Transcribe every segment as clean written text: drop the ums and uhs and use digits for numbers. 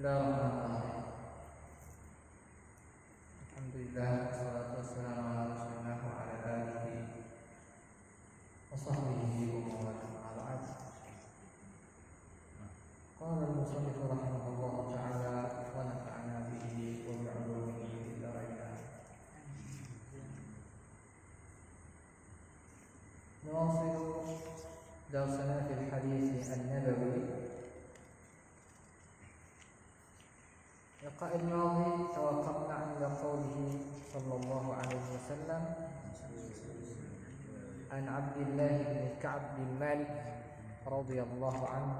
Bismillahirrahmanirrahim. Alhamdulillah wassalatu wassalamu ala rasulillah wa ala alihi wa sahbihi wa man wala. Qala al-musannif rahimahullah ta'ala wa nafa'ana bihi wa bi'ulumihi ila rabbina. Nuwasilu darsana fil hadits an-nabawi. اللقاء الماضي توقفنا عند قوله صلى الله عليه وسلم عن عبد الله بن كعب بن مالك رضي الله عنه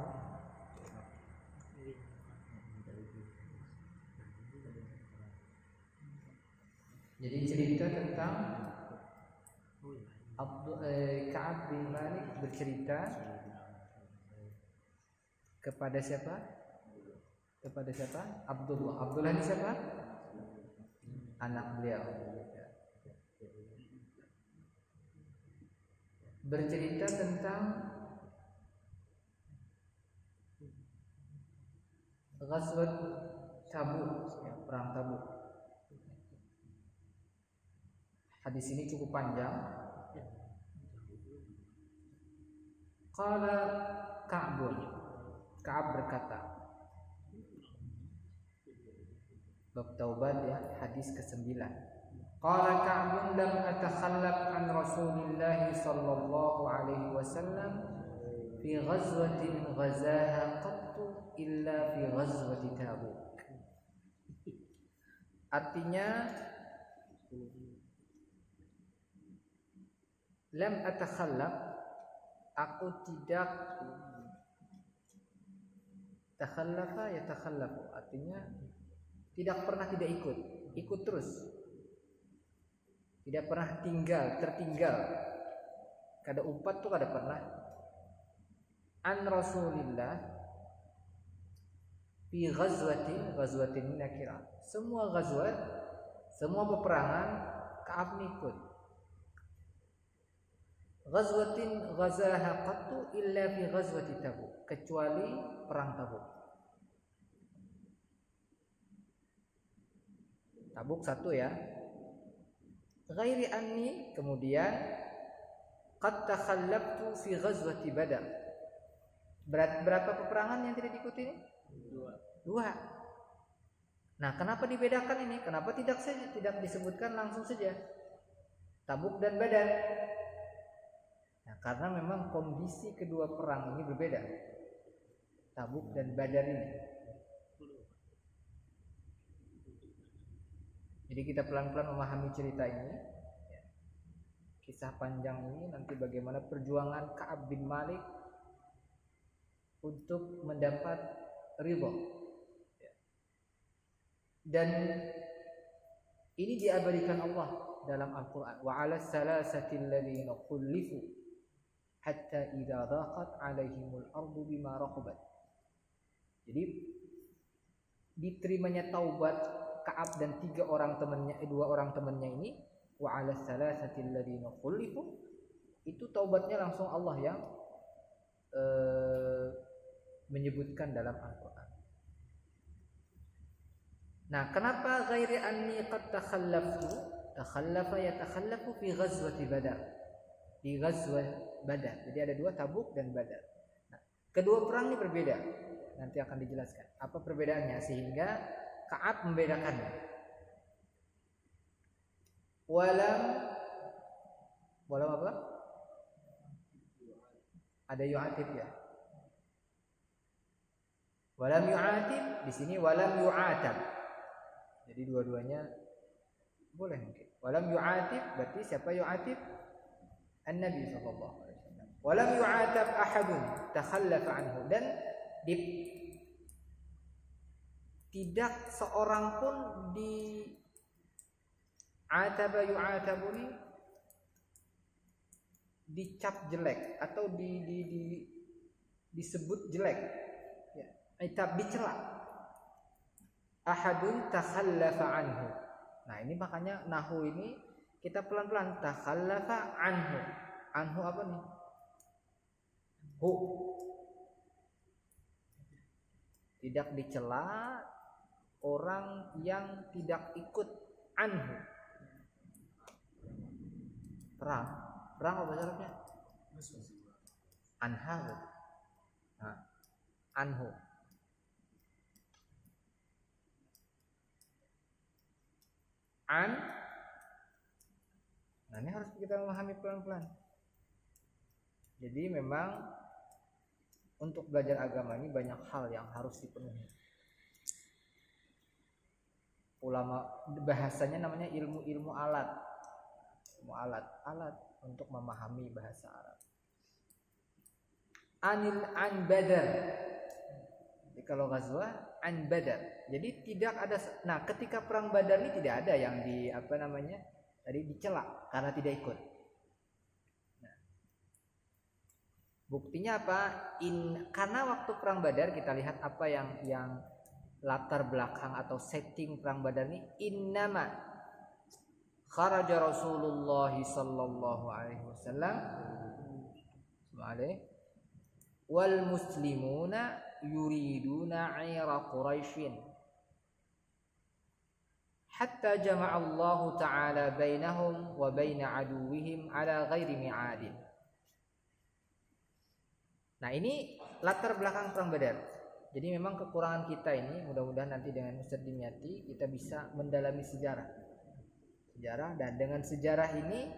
jadi cerita tentang Ka'ab bin Malik bercerita kepada siapa? Kepada siapa? Abdullah. Abdullah ini siapa? Anak beliau. Bercerita tentang Ghazwat Tabuk, perang Tabuk. Hadis ini cukup panjang. Qala Ka'bun. Ka'ab berkata, bab taubat ya, hadis ke-9. Qala Ka'bun lam atakhallaf an Rasulillah sallallahu alaihi wasallam fi ghazwatin ghazaha qattu illa fi ghazwati Tabuk. Artinya lam atakhallaf, aku tidak takhallafa ya takhallafu, artinya tidak pernah tidak ikut terus, tidak pernah tertinggal. Kada umpat tuh kada pernah. An Rasulillah fi ghazwatin nakira. Semua ghazwat, semua peperangan Ka'ab ikut. Ghazwatin ghazaha qattu illa fi ghazwati Tabuk, kecuali perang Tabuk. Tabuk satu ya. Ghairi anni, kemudian qad takhallaftu fi ghazwati Badar. Berapa peperangan yang tidak diikuti ini? Dua. Nah, kenapa dibedakan ini? Kenapa tidak disebutkan langsung saja Tabuk dan Badar? Nah, karena memang kondisi kedua perang ini berbeda. Tabuk dan Badar ini. Jadi kita pelan-pelan memahami cerita ini, kisah panjang ini, nanti bagaimana perjuangan Ka'ab bin Malik untuk mendapat ridha. Dan ini diabadikan Allah dalam Al-Quran. Wa 'ala salasati alladziina khullifu hatta idza dhaqat 'alaihimul ardu bima rahabat. Jadi diterimanya taubat Ka'ab dan dua orang temannya ini, wa 'ala salasati alladziina khulifu, itu taubatnya langsung Allah yang menyebutkan dalam Al-Qur'an. Nah, kenapa ghairi anni qad takhallaftu? Takhallafa yatakhallafu fi ghazwati Badar. Di ghazwah Badar. Jadi ada dua, Tabuk dan Badar. Nah, kedua perang ini berbeda. Nanti akan dijelaskan apa perbedaannya sehingga Ka'ab membedakannya. Walam apa? Ada yu'atib ya. Walam yu'atib, di sini walam yu'atab. Jadi dua-duanya boleh mungkin. Walam yu'atib berarti siapa yu'atib? An-Nabi sallallahu alaihi wasallam. Walam yu'atab ahadun takhallafa anhu, dan tidak seorang pun yu'atabuni dicap jelek atau disebut jelek ya, itab dicela. Ahadun takhallafa anhu. Nah, ini makanya nahwu ini kita pelan-pelan takhallafa anhu. Anhu apa nih? Hu. Tidak dicela, orang yang tidak ikut anhu. Perang apa bahasa Arabnya? Anha. Nah, anhu. Nah, ini harus kita memahami pelan-pelan. Jadi memang untuk belajar agama ini banyak hal yang harus dipenuhi. Ulama bahasanya namanya ilmu alat. Ilmu alat untuk memahami bahasa Arab. An badar. Jadi kalau ghazwah an badar. Jadi tidak ada. Nah, ketika perang Badar ini tidak ada yang tadi dicela karena tidak ikut. Nah, buktinya apa? Karena waktu perang Badar kita lihat apa yang latar belakang atau setting perang Badar ini, innama kharaja Rasulullah sallallahu alaihi wasallam wal muslimuna yuriduna 'ira Quraisyin hatta jama'a Allah ta'ala bainahum wa baina aduwwihim ala ghairi mi'adin. Nah, ini latar belakang perang Badar. Jadi memang kekurangan kita ini, mudah-mudahan nanti dengan Ustaz Dimyati kita bisa mendalami sejarah, dan dengan sejarah ini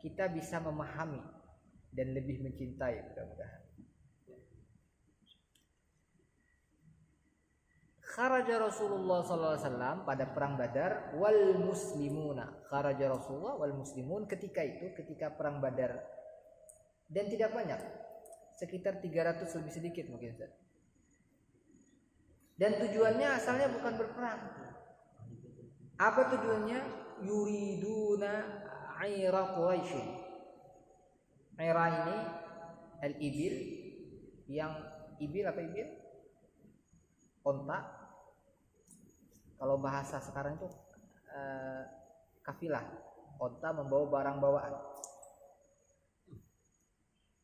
kita bisa memahami dan lebih mencintai, mudah-mudahan. Kharaja Rasulullah sallallahu alaihi wasallam pada perang Badar wal muslimuna. Kharaja Rasulullah wal muslimun ketika perang Badar, dan tidak banyak, sekitar 300 lebih sedikit mungkin, Ustaz. Dan tujuannya asalnya bukan berperang. Apa tujuannya? Yuriduna 'ira Quraisy. 'Ira ini al-ibil, yang ibil apa ibil? Onta. Kalau bahasa sekarang itu kafilah. Onta membawa barang bawaan.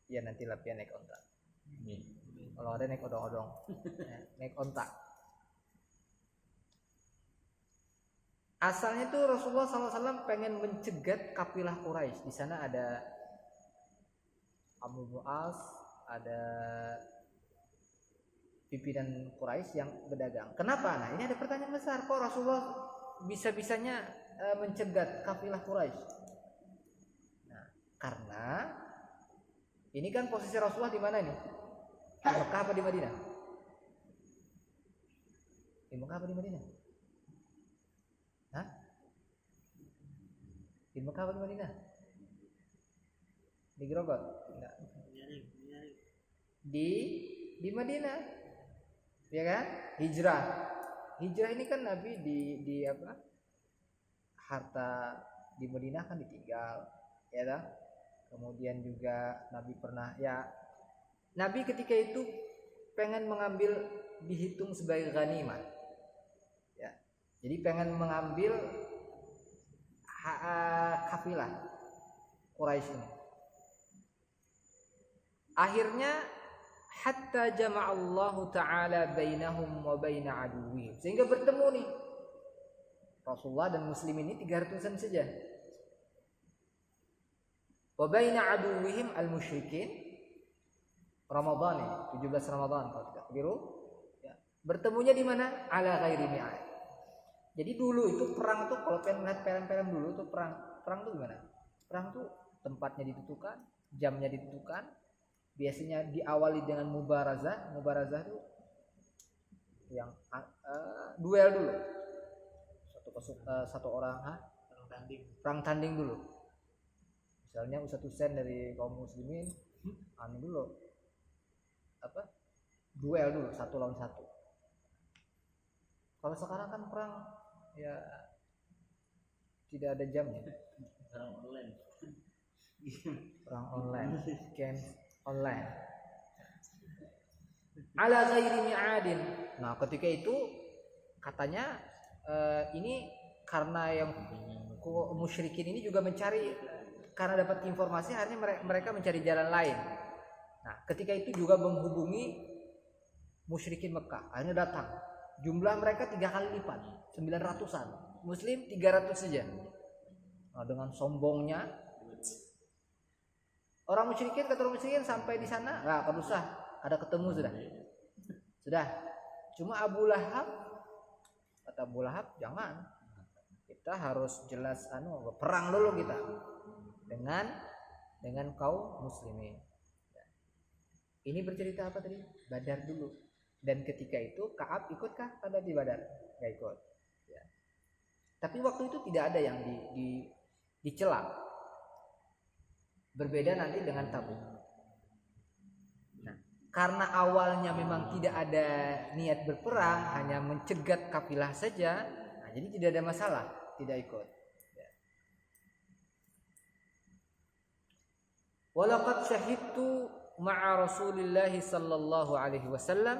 Ya, nanti latihan naik onta. Kalau ada naik odong-odong, naik onta. Asalnya tuh Rasulullah SAW pengen mencegat kafilah Quraisy. Di sana ada Amr bin As, ada pimpinan Quraisy yang berdagang. Kenapa? Nah, ini ada pertanyaan besar. Kok Rasulullah bisa-bisanya mencegat kafilah Quraisy? Nah, karena ini kan posisi Rasulullah di mana nih? Di Mekah apa di Madinah? Di Mekah apa di Madinah? Hah? Di Mekah apa di Madinah? Di Grogot? Enggak. Di Madinah. Ya kan? Hijrah ini kan Nabi di apa? Harta di Madinah kan ditinggal, ya kan? Kemudian juga Nabi pernah, ya, Nabi ketika itu pengen mengambil, dihitung sebagai ghanimah, ya. Jadi pengen mengambil kafilah Quraisy ini. Akhirnya hatta jama'allahu ta'ala bainahum wa baina aduwwihim, sehingga bertemu nih Rasulullah dan muslimin ini 300-an saja. Wa baina aduwwihim al-musyrikin, Ramadan ini, 17 Ramadan kalau tidak keliru, ya. Bertemunya di mana? Ala ghairi mi'ad. Jadi dulu itu perang tuh, kalau pengen lihat film-film dulu tuh perang tuh gimana? Perang tuh tempatnya ditentukan, jamnya ditentukan. Biasanya diawali dengan mubarazah. Mubarazah itu yang duel dulu. Satu orang perang tanding dulu. Misalnya Ustadz Husain dari kaum muslimin dulu duel dulu 1 lawan 1. Kalau sekarang kan perang ya tidak ada jamnya. Perang online, game online. Ala ghairi mi'adin. Nah, ketika itu katanya ini karena yang musyrikin ini juga mencari, karena dapat informasi akhirnya mereka mencari jalan lain. Nah, ketika itu juga menghubungi musyrikin Mekah, akhirnya datang jumlah mereka 3 kali lipat, 900-an. Muslim 300 saja. Nah, dengan sombongnya orang musyrikin, kata orang musyrikin sampai di sana, nah kalau usah ada ketemu sudah. Cuma Abu Lahab, kata Abu Lahab, jangan, kita harus jelas perang dulu kita dengan kaum muslimin. Ini bercerita apa tadi? Badar dulu. Dan ketika itu Ka'ab ikutkah pada di Badar? Gak ikut. Ya. Tapi waktu itu tidak ada yang dicela. Berbeda nanti dengan Tabuk. Nah, karena awalnya memang tidak ada niat berperang, hanya mencegat kafilah saja, nah, jadi tidak ada masalah, tidak ikut. Ya. Walaqad syahidtu ma'a Rasulillah sallallahu alaihi wasallam